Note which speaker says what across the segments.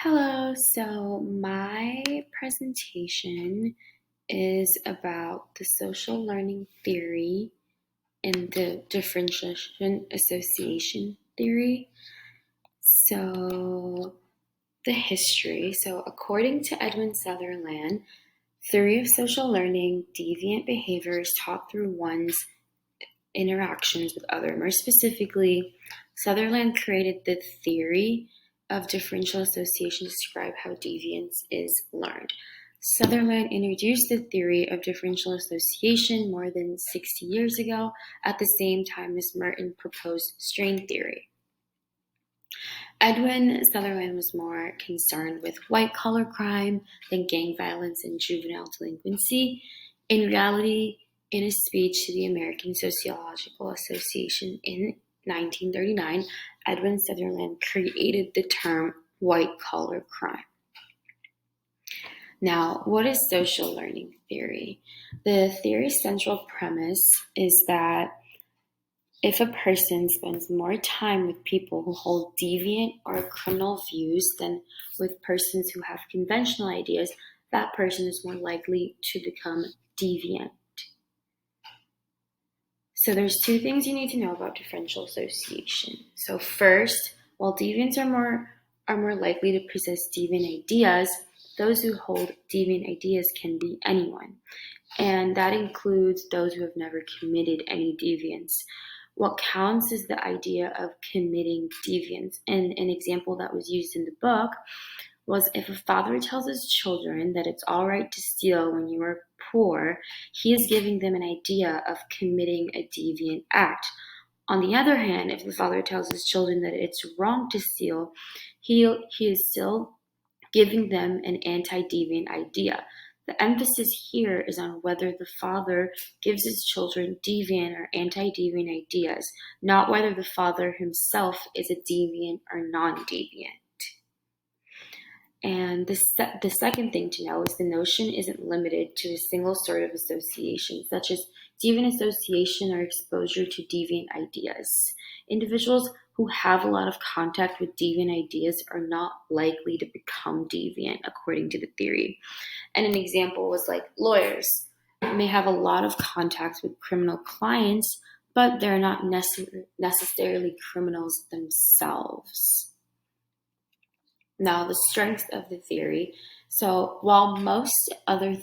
Speaker 1: Hello, so my presentation is about the social learning theory and the differential association theory. So, the history. So, according to Edwin Sutherland, theory of social learning, deviant behavior is taught through one's interactions with others. More specifically, Sutherland created the theory of differential association to describe how deviance is learned. Sutherland introduced the theory of differential association more than 60 years ago, at the same time as Merton proposed strain theory. Edwin Sutherland was more concerned with white-collar crime than gang violence and juvenile delinquency. In reality, in a speech to the American Sociological Association in 1939, Edwin Sutherland created the term white-collar crime. Now, what is social learning theory? The theory's central premise is that if a person spends more time with people who hold deviant or criminal views than with persons who have conventional ideas, that person is more likely to become deviant. So there's two things you need to know about differential association. So first, while deviants are more likely to possess deviant ideas, those who hold deviant ideas can be anyone. And that includes those who have never committed any deviance. What counts is the idea of committing deviance. And an example that was used in the book was if a father tells his children that it's all right to steal when you are poor, he is giving them an idea of committing a deviant act. On the other hand, if the father tells his children that it's wrong to steal, he is still giving them an anti-deviant idea. The emphasis here is on whether the father gives his children deviant or anti-deviant ideas, not whether the father himself is a deviant or non-deviant. And the second thing to know is the notion isn't limited to a single sort of association, such as deviant association or exposure to deviant ideas. Individuals who have a lot of contact with deviant ideas are not likely to become deviant, according to the theory. And an example was like lawyers may have a lot of contacts with criminal clients, but they're not necessarily criminals themselves. Now, the strengths of the theory. So, while most other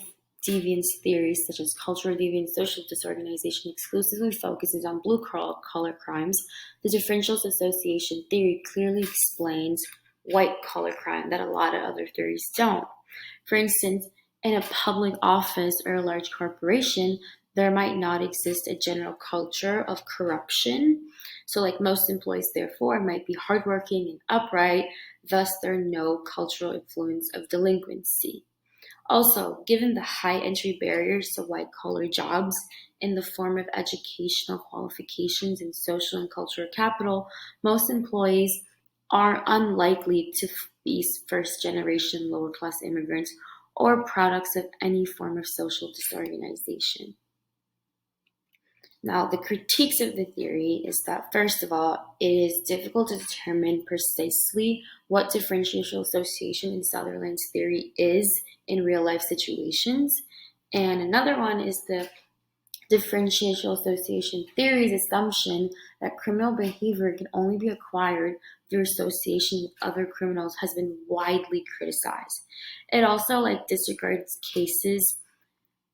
Speaker 1: deviance theories, such as cultural deviance, social disorganization, exclusively focuses on blue-collar crimes, the differential association theory clearly explains white-collar crime that a lot of other theories don't. For instance, in a public office or a large corporation, there might not exist a general culture of corruption. So, like most employees, therefore, might be hardworking and upright, thus there are no cultural influence of delinquency. Also, given the high entry barriers to white-collar jobs in the form of educational qualifications and social and cultural capital, most employees are unlikely to be first-generation lower-class immigrants or products of any form of social disorganization. Now, the critiques of the theory is that, first of all, it is difficult to determine precisely what differential association in Sutherland's theory is in real-life situations. And another one is the differential association theory's assumption that criminal behavior can only be acquired through association with other criminals has been widely criticized. It also disregards cases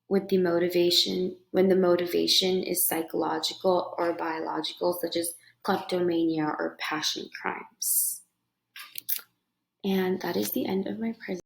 Speaker 1: with the motivation when the motivation is psychological or biological, such as kleptomania or passion crimes. And that is the end of my presentation.